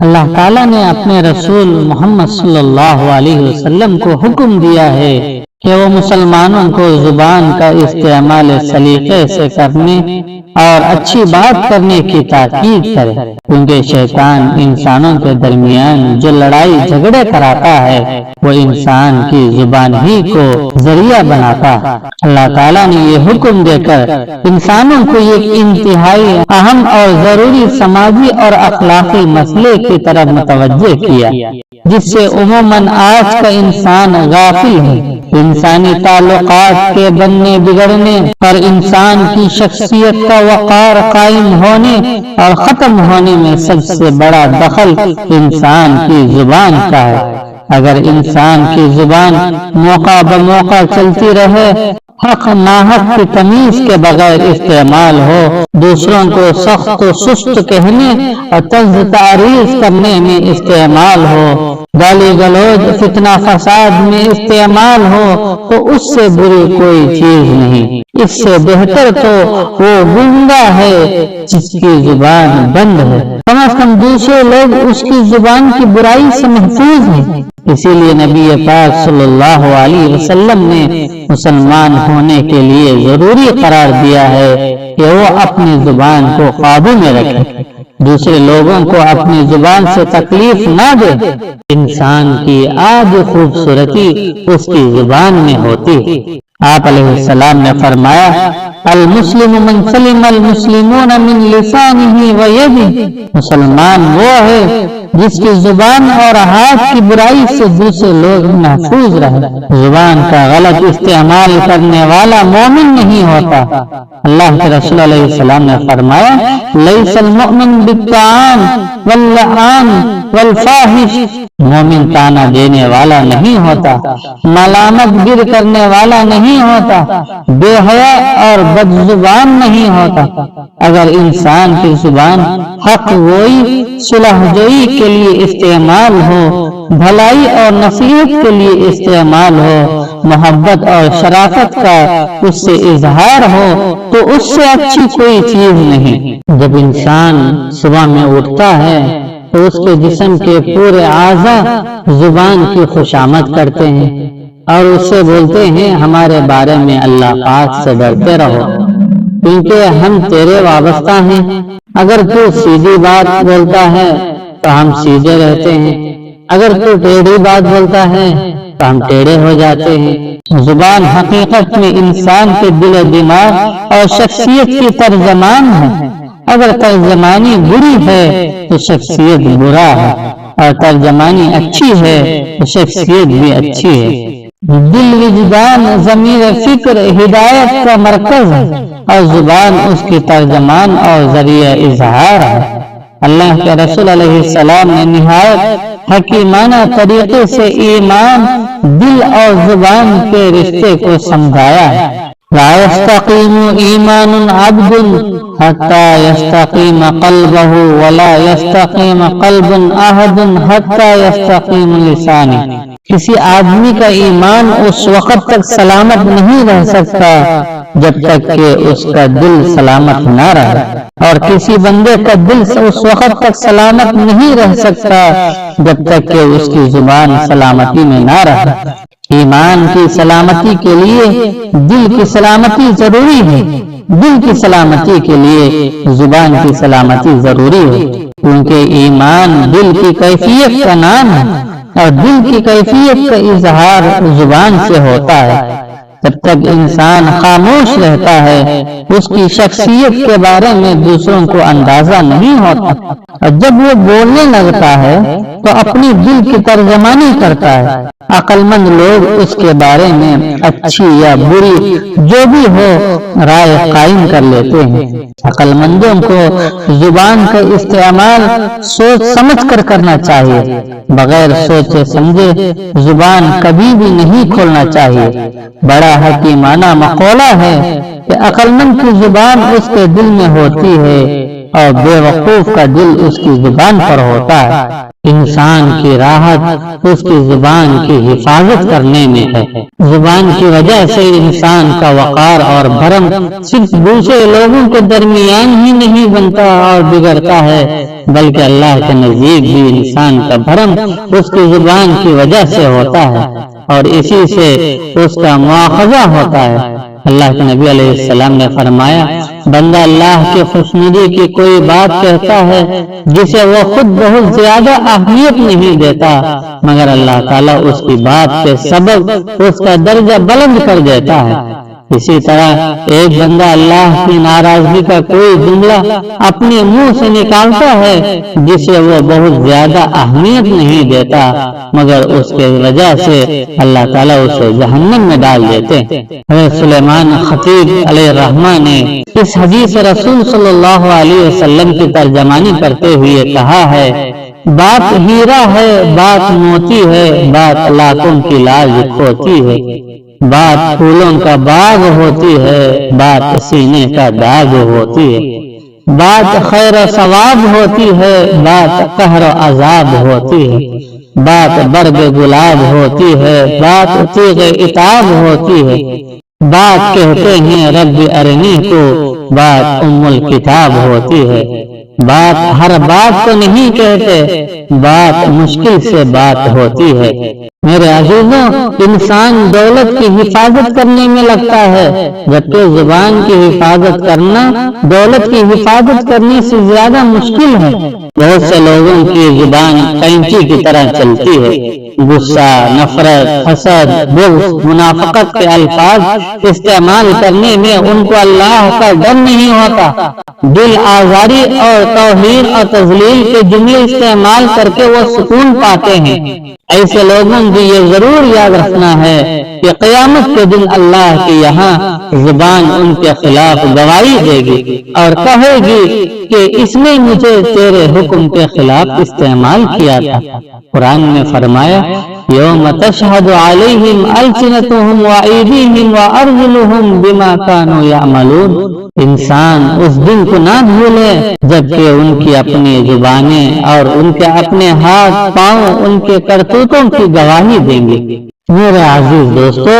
اللہ تعالیٰ نے اپنے رسول محمد صلی اللہ علیہ وسلم کو حکم دیا ہے کہ وہ مسلمانوں کو زبان کا استعمال سلیقے سے کرنے اور اچھی بات کرنے کی تاکید کرے، کیونکہ شیطان انسانوں کے درمیان جو لڑائی جھگڑے کراتا ہے وہ انسان کی زبان ہی کو ذریعہ بناتا ہے۔ اللہ تعالیٰ نے یہ حکم دے کر انسانوں کو ایک انتہائی اہم اور ضروری سماجی اور اخلاقی مسئلے کی طرف متوجہ کیا جس سے عموماً آج کا انسان غافل ہے۔ انسانی تعلقات کے بننے بگڑنے اور انسان کی شخصیت کا وقار قائم ہونے اور ختم ہونے میں سب سے بڑا دخل انسان کی زبان کا ہے۔ اگر انسان کی زبان موقع بموقع چلتی رہے، حق ناحق کی تمیز کے بغیر استعمال ہو، دوسروں کو سخت و سست کہنے اور طنز تعریض کرنے میں استعمال ہو، گالی گلوچ فتنہ فساد میں استعمال ہو، تو اس سے بری کوئی چیز نہیں۔ اس سے بہتر تو وہ گنگا ہے جس کی زبان بند ہے، کم از کم دوسرے لوگ اس کی زبان کی برائی سے محفوظ ہیں۔ اسی لیے نبی پاک صلی اللہ علیہ وسلم نے مسلمان ہونے کے لیے ضروری قرار دیا ہے کہ وہ اپنی زبان کو قابو میں رکھے، دوسرے لوگوں کو اپنی زبان سے تکلیف نہ دے۔ انسان کی آدھی خوبصورتی اس کی زبان میں ہوتی۔ آپ علیہ السلام نے فرمایا، المسلم من سلم المسلمون من لسانه ویدہ، مسلمان وہ ہے جس کی زبان اور ہاتھ کی برائی سے دوسرے لوگ محفوظ رہے۔ زبان کا غلط استعمال کرنے والا مومن نہیں ہوتا۔ اللہ کے رسول علیہ السلام نے فرمایا، لیس المؤمن بالطعان واللعان والفاحش، مومن تانا دینے والا نہیں ہوتا، ملامت گر کرنے والا نہیں ہوتا، بے حیا اور بد زبان نہیں ہوتا۔ اگر انسان کی زبان حق گوئی، صلح جوئی کے لیے استعمال ہو، بھلائی اور نصیحت کے لیے استعمال ہو، محبت اور شرافت کا اس سے اظہار ہو، تو اس سے اچھی کوئی چیز نہیں۔ جب انسان صبح میں اٹھتا ہے تو اس کے جسم کے پورے اعضاء زبان کی خوشامد کرتے ہیں اور اس سے بولتے ہیں، ہمارے بارے میں اللہ پاک سے ڈرتے رہو کیونکہ ہم تیرے وابستہ ہیں۔ اگر تو سیدھی بات بولتا ہے تو ہم سیدھے رہتے ہیں، اگر تو ٹیڑھی بات بولتا ہے تو ہم ٹیڑھے ہو جاتے ہیں۔ زبان حقیقت میں انسان کے دل و دماغ اور شخصیت کی ترجمان ہے۔ اگر ترجمانی بری ہے تو شخصیت برا ہے، اور ترجمانی اچھی ہے تو شخصیت بھی اچھی ہے۔ دل وجدان ضمیر فکر ہدایت کا مرکز ہے، اور زبان اس کی ترجمان اور ذریعہ اظہار ہے۔ اللہ کے رسول علیہ السلام نے نہایت حکیمانہ طریقے سے ایمان، دل اور زبان کے رشتے کو سمجھایا ہے۔ لا يستقيم ایمان عبد حتى يستقيم قلبه ولا يستقيم قلب احد حتى يستقيم لسانه، کسی آدمی کا ایمان اس وقت تک سلامت نہیں رہ سکتا جب تک کہ اس کا دل سلامت نہ رہے، اور کسی بندے کا دل اس وقت تک سلامت نہیں رہ سکتا جب تک کہ اس کی زبان سلامتی میں نہ رہے۔ ایمان کی سلامتی کے لیے دل کی سلامتی ضروری ہے، دل کی سلامتی کے لیے زبان کی سلامتی ضروری ہے، کیونکہ ایمان دل کی کیفیت کا نام ہے اور دل کی کیفیت کا اظہار زبان سے ہوتا ہے۔ جب تک انسان خاموش رہتا ہے اس کی شخصیت کے بارے میں دوسروں کو اندازہ نہیں ہوتا، اور جب وہ بولنے لگتا ہے تو اپنی دل کی ترجمانی کرتا ہے۔ عقل مند لوگ اس کے بارے میں اچھی یا بری جو بھی ہو رائے قائم کر لیتے ہیں۔ عقل مندوں کو زبان کا استعمال سوچ سمجھ کر کرنا چاہیے، بغیر سوچے سمجھے زبان کبھی بھی نہیں کھولنا چاہیے۔ بڑا حکیمانہ مقولہ ہے کہ عقل مند کی زبان اس کے دل میں ہوتی ہے اور بے وقوف کا دل اس کی زبان پر ہوتا ہے۔ انسان کی راحت اس کی زبان کی حفاظت کرنے میں ہے۔ زبان کی وجہ سے انسان کا وقار اور بھرم صرف دوسرے لوگوں کے درمیان ہی نہیں بنتا اور بگڑتا ہے، بلکہ اللہ کے نزدیک بھی انسان کا بھرم اس کی زبان کی وجہ سے ہوتا ہے اور اسی سے اس کا مواخذہ ہوتا ہے۔ اللہ کے نبی علیہ السلام نے فرمایا، بندہ اللہ کی خوشنودی کی کوئی بات کہتا ہے جسے وہ خود بہت زیادہ اہمیت نہیں دیتا، مگر اللہ تعالیٰ اس کی بات کے سبب اس کا درجہ بلند کر دیتا ہے۔ اسی طرح ایک بندہ اللہ کی ناراضگی کا کوئی جملہ اپنے منہ سے نکالتا ہے جسے وہ بہت زیادہ اہمیت نہیں دیتا، مگر اس کے وجہ سے اللہ تعالیٰ اسے جہنم میں ڈال دیتے۔ حضرت سلیمان خطیب علیہ الرحمہ نے اس حدیث رسول صلی اللہ علیہ وسلم کی ترجمانی کرتے ہوئے کہا ہے، بات ہیرا ہے، بات موتی ہے، بات لاکھوں کی لاج کھوتی ہے، بات پھولوں کا باغ ہوتی ہے، بات سینے کا داغ ہوتی ہے، بات خیر و ثواب ہوتی ہے، بات قہر و عذاب ہوتی ہے، بات برگ گلاب ہوتی ہے، بات تیغ عتاب ہوتی ہے، بات کہتے ہیں رب ارنی کو، بات ام الکتاب ہوتی ہے، بات ہر بات کو نہیں کہتے، بات مشکل سے بات ہوتی ہے۔ میرے عزیزوں، انسان دولت کی حفاظت کرنے میں لگتا ہے، جبکہ زبان کی حفاظت کرنا دولت کی حفاظت کرنے سے زیادہ مشکل ہے۔ بہت سے لوگوں کی زبان کینچی کی طرح چلتی ہے، غصہ، نفرت، حسد، بغض، منافقت کے الفاظ استعمال کرنے میں ان کو اللہ کا ڈر نہیں ہوتا، دل آزاری اور توہین اور تذلیل کے جملے استعمال کر کے وہ سکون پاتے ہیں۔ ایسے لوگوں کو یہ ضرور یاد رکھنا ہے کہ قیامت کے دن اللہ کے یہاں زبان ان کے خلاف گواہی دے گی اور کہے گی کہ اس نے مجھے تیرے حکم کے خلاف استعمال کیا تھا۔ قرآن میں فرمایا، یوم تشہد علیہم السنتہم وایدیہم وارجلہم بما کانوا یعملون۔ انسان اس دن کو نہ بھولے جبکہ ان کی اپنی زبانیں اور ان کے اپنے ہاتھ پاؤں ان کے کرتوتوں کی گواہی دیں گے۔ میرے عزیز دوستو،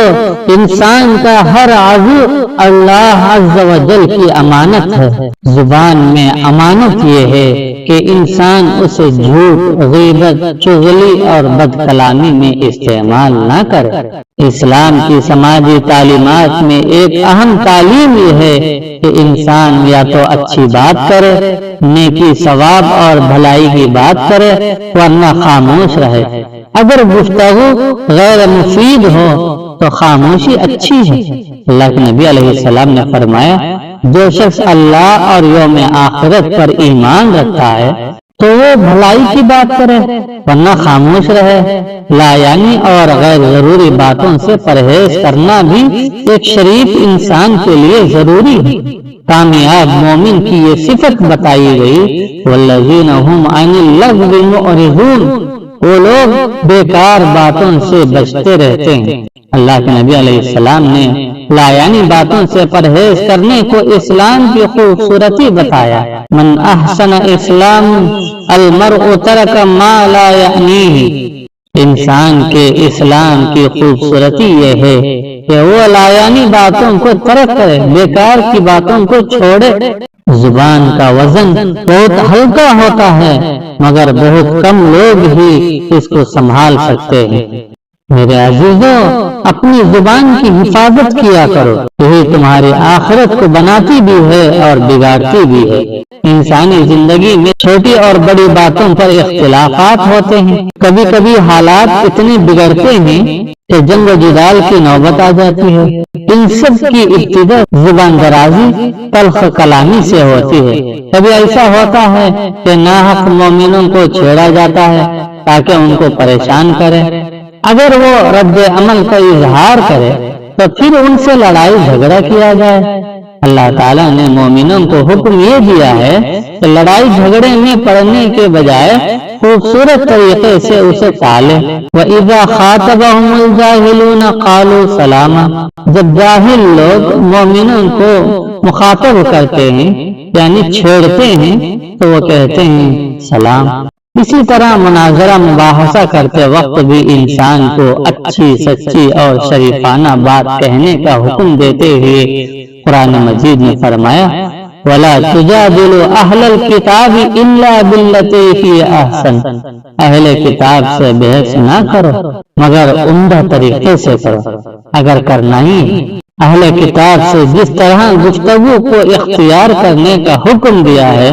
انسان کا ہر عضو اللہ عز و جل کی امانت ہے۔ زبان میں امانت یہ ہے کہ انسان اسے جھوٹ، غیبت، چغلی اور بد کلامی میں استعمال نہ کرے۔ اسلام کی سماجی تعلیمات میں ایک اہم تعلیم یہ ہے کہ انسان یا تو اچھی بات کرے، نیکی، ثواب اور بھلائی کی بات کرے، ورنہ خاموش رہے۔ اگر گفتگو غیر مفید ہو تو خاموشی اچھی ہے۔ اللہ کے نبی علیہ السلام نے فرمایا، جو شخص اللہ اور یوم آخرت پر ایمان رکھتا ہے تو وہ بھلائی کی بات کرے ورنہ خاموش رہے۔ لا یعنی اور غیر ضروری باتوں سے پرہیز کرنا بھی ایک شریف انسان کے لیے ضروری ہے۔ کامیاب مومن کی یہ صفت بتائی گئی، والذین هم عن اللغو معرضون، وہ لوگ بیکار باتوں سے بچتے رہتے ہیں۔ اللہ کے نبی علیہ السلام نے لا یعنی باتوں سے پرہیز کرنے کو اسلام کی خوبصورتی بتایا۔ من احسن اسلام المرء ترک ما لا یعنیہ۔ انسان کے اسلام کی خوبصورتی یہ ہے کہ وہ لا یعنی باتوں کو ترک کرے، بیکار کی باتوں کو چھوڑے۔ زبان کا وزن بہت ہلکا ہوتا ہے مگر بہت کم لوگ ہی اس کو سنبھال سکتے ہیں۔ میرے عزیزوں، اپنی زبان کی حفاظت کیا کرو، یہی تمہاری آخرت کو بناتی بھی ہے اور بگاڑتی بھی ہے۔ انسانی زندگی میں چھوٹی اور بڑی باتوں پر اختلافات ہوتے ہیں۔ کبھی کبھی حالات اتنے بگڑتے ہیں کہ جنگ و جدال کی نوبت آ جاتی ہے۔ ان سب کی ابتدا زبان درازی، تلخ کلامی سے ہوتی ہے۔ کبھی ایسا ہوتا ہے کہ ناحق مومنوں کو چھیڑا جاتا ہے تاکہ ان کو پریشان کرے۔ اگر وہ رد عمل کا اظہار کرے تو پھر ان سے لڑائی جھگڑا کیا جائے۔ اللہ تعالیٰ نے مومنوں کو حکم یہ دیا ہے کہ لڑائی جھگڑے میں پڑنے کے بجائے خوبصورت طریقے سے اسے ٹالے۔ وَإِذَا خَاطَبَهُمُ الْجَاهِلُونَ قَالُوا سَلَامًا۔ جب جاہل لوگ مومنوں کو مخاطب کرتے ہیں یعنی چھیڑتے ہیں تو وہ کہتے ہیں سلام۔ اسی طرح مناظرہ مباحثہ کرتے وقت بھی انسان کو اچھی سچی اور شریفانہ بات کہنے کا حکم دیتے ہوئے قرآن مجید نے فرمایا وَلَا تُجَادِلُوا أَهْلَ الْكِتَابِ إِلَّا بِالَّتِي هِيَ أَحْسَنُ اہل کتاب سے بحث نہ کرو مگر عمدہ طریقے سے کرو، اگر کرنا ہی اہل کتاب سے جس طرح گفتگو کو اختیار کرنے کا حکم دیا ہے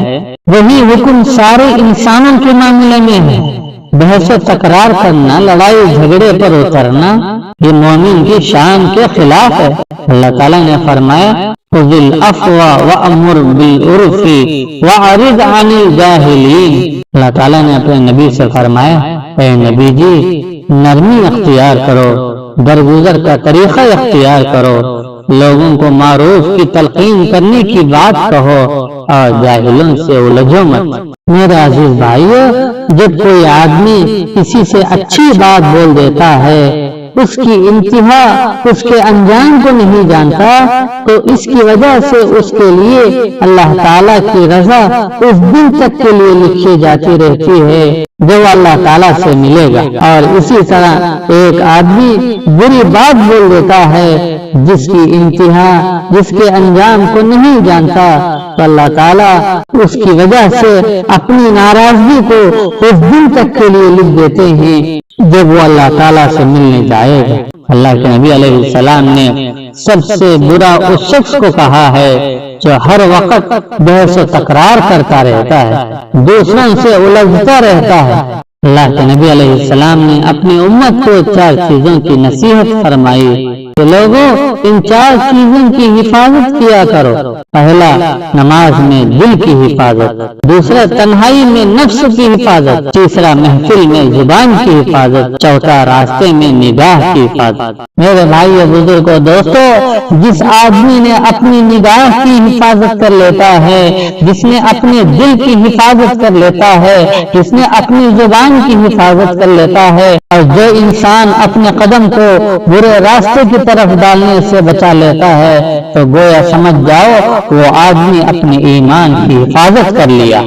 وہی حکم سارے انسانوں کے معاملے میں ہے۔ بحث و تکرار کرنا، لڑائی جھگڑے پر اترنا یہ مومن کی شان کے خلاف ہے۔ اللہ تعالیٰ نے فرمایا خذ العفو وامر بالعرف واعرض عن الجاہلین۔ اللہ تعالیٰ نے اپنے نبی سے فرمایا اے نبی جی نرمی اختیار کرو، درگزر کا طریقہ اختیار کرو، لوگوں کو معروف کی تلقین کرنے کی بات کہو اور جاہلوں سے الجھو مت۔ میرے عزیز بھائیو، جب کوئی آدمی کسی سے اچھی بات بول دیتا ہے اس کی انتہا اس کے انجام کو نہیں جانتا تو اس کی وجہ سے اس کے لیے اللہ تعالیٰ کی رضا اس دن تک کے لیے لکھی جاتی رہتی ہے جو اللہ تعالیٰ سے ملے گا۔ اور اسی طرح ایک آدمی بری بات بول دیتا ہے جس کی انتہا جس کے انجام کو نہیں جانتا تو اللہ تعالیٰ اس کی وجہ سے اپنی ناراضگی کو اس دن تک کے لیے لکھ دیتے ہیں جب وہ اللہ تعالیٰ سے ملنے جائے گا۔ اللہ کے نبی علیہ السلام نے سب سے برا اس شخص کو کہا ہے جو ہر وقت بحث و تکرار کرتا رہتا ہے، دوسروں سے الجھتا رہتا ہے۔ اللہ کے نبی علیہ السلام نے اپنی امت کو 4 چیزوں کی نصیحت فرمائی کہ لوگوں ان 4 چیزوں کی حفاظت کیا کرو۔ پہلا نماز میں دل کی حفاظت، دوسرا تنہائی میں نفس کی حفاظت، تیسرا محفل میں زبان کی حفاظت، چوتھا راستے میں نگاہ کی حفاظت۔ میرے بھائی بزرگوں دوستو، جس آدمی نے اپنی نگاہ کی حفاظت کر لیتا ہے، جس نے اپنے دل کی حفاظت کر لیتا ہے، جس نے اپنی زبان کی حفاظت کر لیتا ہے اور جو انسان اپنے قدم کو برے راستے کی طرف ڈالنے سے بچا لیتا ہے تو گویا سمجھ جاؤ وہ آدمی اپنے ایمان کی حفاظت کر لیا۔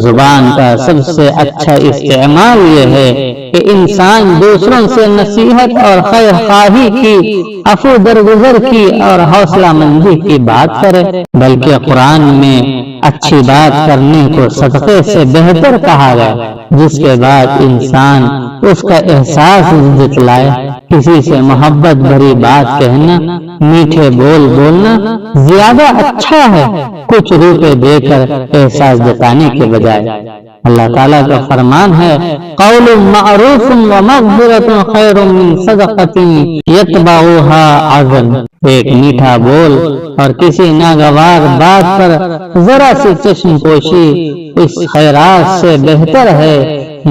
زبان کا سب سے اچھا استعمال یہ ہے کہ انسان دوسروں سے نصیحت اور خیر خواہی کی، عفو درگزر کی اور حوصلہ مندی کی بات کرے، بلکہ قرآن میں اچھی بات کرنے کو صدقے سے بہتر کہا گیا، جس کے بعد انسان اس کا احساس جتلائے۔ کسی سے محبت بھری بات کہنا، میٹھے بول بولنا زیادہ اچھا ہے کچھ روپے دے کر احساس جتانے کے بجائے۔ اللہ تعالیٰ کا فرمان ہے قول معروف ومغفرۃ خیر من صدقۃ یتبعها اذى۔ ایک میٹھا بول اور کسی ناگوار بات پر ذرا سی چشم پوشی اس خیرات سے بہتر ہے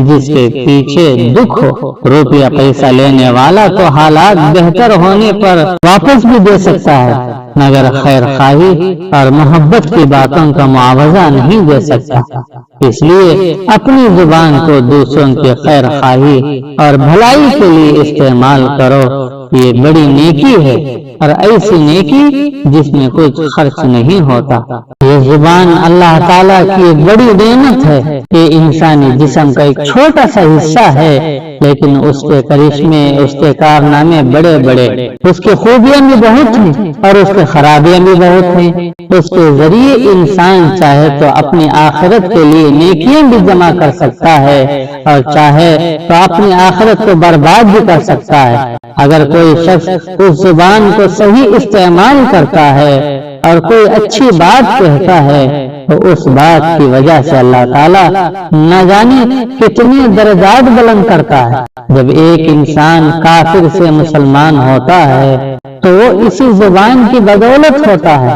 جس کے پیچھے دکھ ہو۔ روپیہ پیسہ لینے والا تو حالات بہتر ہونے پر واپس بھی دے سکتا ہے مگر خیر خواہی اور محبت کی باتوں کا معاوضہ نہیں دے سکتا۔ اس لیے اپنی زبان کو دوسروں کی خیر خواہی اور بھلائی کے لیے استعمال کرو، یہ بڑی نیکی ہے اور ایسی نیکی جس میں کچھ خرچ نہیں ہوتا۔ یہ زبان اللہ تعالیٰ کی بڑی نعمت ہے۔ یہ انسانی جسم کا ایک چھوٹا سا حصہ ہے لیکن اس کے کرشمے، اس کے کارنامے بڑے بڑے، اس کی خوبیاں بھی بہت ہیں اور اس کی خرابیاں بھی بہت ہیں۔ اس کے ذریعے انسان چاہے تو اپنی آخرت کے لیے نیکیاں بھی جمع کر سکتا ہے اور چاہے تو اپنی آخرت کو برباد بھی کر سکتا ہے۔ اگر کوئی شخص اس زبان کو صحیح استعمال کرتا ہے اور کوئی اچھی بات کہتا ہے تو اس بات کی وجہ سے اللہ تعالیٰ نہ جانے کتنے درجات بلند کرتا ہے۔ جب ایک انسان کافر سے مسلمان ہوتا ہے تو وہ اسی زبان کی بدولت ہوتا ہے۔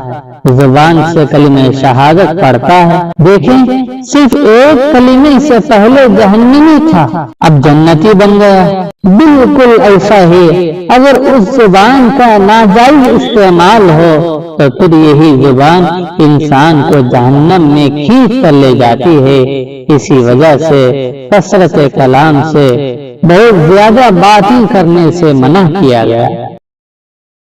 زبان سے کلمہ شہادت پڑھتا ہے، دیکھیں صرف ایک کلمے سے پہلے جہنمی تھا اب جنتی بن گیا۔ بالکل ایسا ہی اگر اس زبان کا ناجائز استعمال ہو تو پھر یہی زبان انسان کو جہنم میں کھینچ کر لے جاتی ہے۔ اسی وجہ سے کثرت کلام سے، بہت زیادہ باتیں کرنے سے منع کیا گیا۔